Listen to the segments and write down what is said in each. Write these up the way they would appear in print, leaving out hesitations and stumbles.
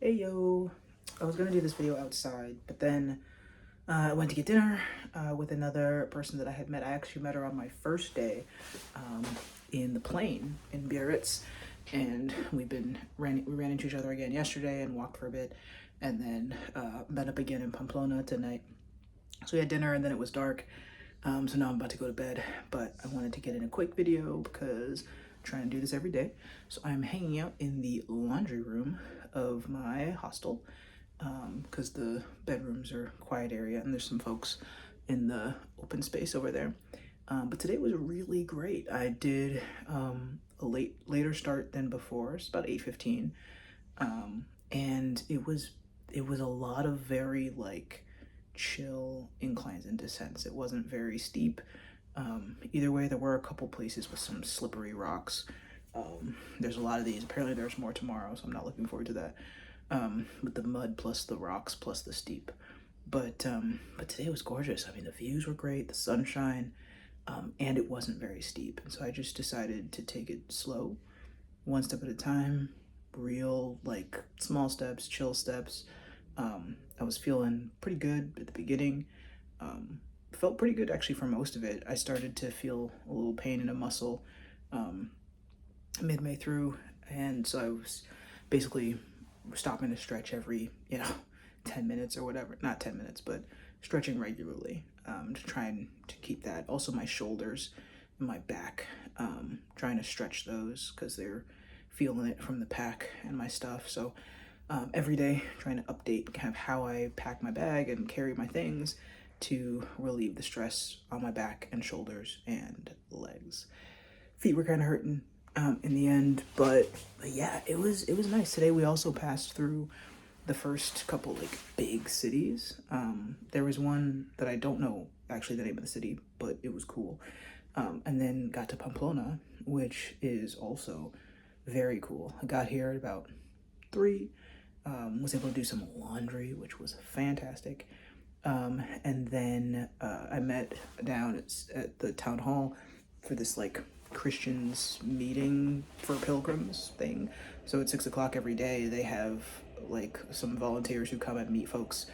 Hey yo, I was gonna do this video outside, but then I went to get dinner with another person that I had met. I actually met her on my first day um, in the plane in Biarritz, and we ran into each other again yesterday and walked for a bit, and then met up again in Pamplona tonight. So we had dinner, and then it was dark. So now I'm about to go to bed, but I wanted to get in a quick video because I'm trying to do this every day. So I'm hanging out in the laundry room of my hostel because the bedrooms are a quiet area and there's some folks in the open space over there. But today was really great. I did a later start than before. It's about 8:15, and it was a lot of very like chill inclines and descents. It wasn't very steep. Either way, there were a couple places with some slippery rocks. There's a lot of these. Apparently, there's more tomorrow, so I'm not looking forward to that. With the mud plus the rocks plus the steep. But today was gorgeous. I mean, the views were great, the sunshine, and it wasn't very steep. And so I just decided to take it slow, one step at a time, real like small steps, chill steps. I was feeling pretty good at the beginning. Felt pretty good actually for most of it. I started to feel a little pain in a muscle um, midway through, and so I was basically stopping to stretch every 10 minutes or whatever. Not 10 minutes, but stretching regularly to try and to keep that. Also my shoulders and my back, trying to stretch those because they're feeling it from the pack and my stuff. So every day trying to update kind of how I pack my bag and carry my things to relieve the stress on my back and shoulders and legs. Feet were kind of hurting in the end, but yeah, it was nice. Today we also passed through the first couple like big cities. There was one that I don't know actually the name of the city, but it was cool. And then got to Pamplona, which is also very cool. I got here at about 3. Was able to do some laundry, which was fantastic. And then I met down at the town hall for this like Christians meeting for pilgrims thing. So at 6 o'clock every day, they have like some volunteers who come and meet folks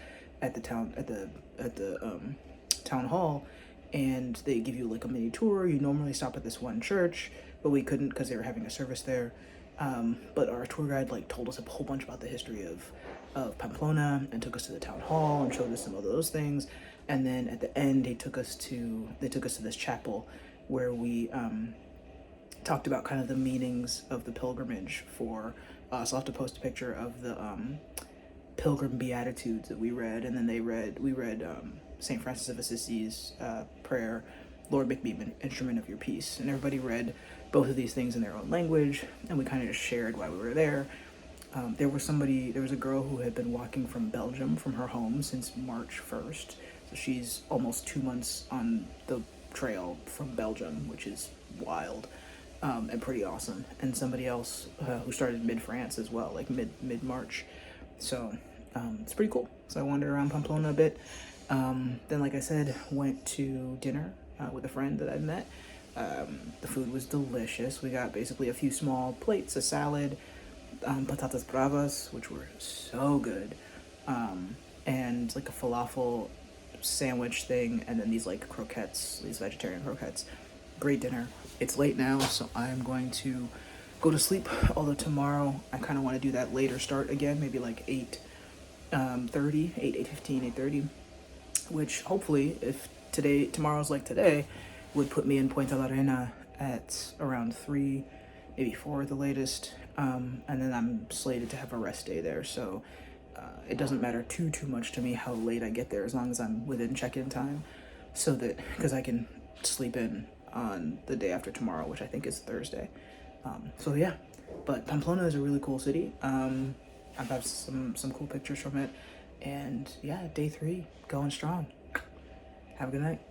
at the town hall, and they give you like a mini tour. You normally stop at this one church, but we couldn't because they were having a service there. But our tour guide like told us a whole bunch about the history of Pamplona and took us to the town hall and showed us some of those things. And then at the end, they took us to this chapel where we talked about kind of the meanings of the pilgrimage for us. I'll have to post a picture of the pilgrim beatitudes that we read, and then we read Saint Francis of Assisi's prayer, Lord, make me an instrument of your peace. And everybody read both of these things in their own language, and we kind of just shared why we were there. There was a girl who had been walking from Belgium from her home since March 1st. So she's almost 2 months on the trail from Belgium, which is wild and pretty awesome. And somebody else who started mid-France as well, like mid-March. So it's pretty cool. So I wandered around Pamplona a bit. Then, like I said, went to dinner with a friend that I met. The food was delicious. We got basically a few small plates, a salad, patatas bravas, which were so good, and like a falafel sandwich thing, and then these like croquettes, these vegetarian croquettes. Great dinner. It's late now, so I'm going to go to sleep. Although tomorrow I kind of want to do that later start again, maybe like 8:30, 8:15, 8:30, which hopefully, if tomorrow's like today, would put me in Puente La Reina at around 3, maybe 4 at the latest. And then I'm slated to have a rest day there, so it doesn't matter too much to me how late I get there as long as I'm within check-in time, so that because I can sleep in on the day after tomorrow, which I think is Thursday. So yeah, but Pamplona is a really cool city. I've got some cool pictures from it, and yeah, day 3 going strong. Have a good night.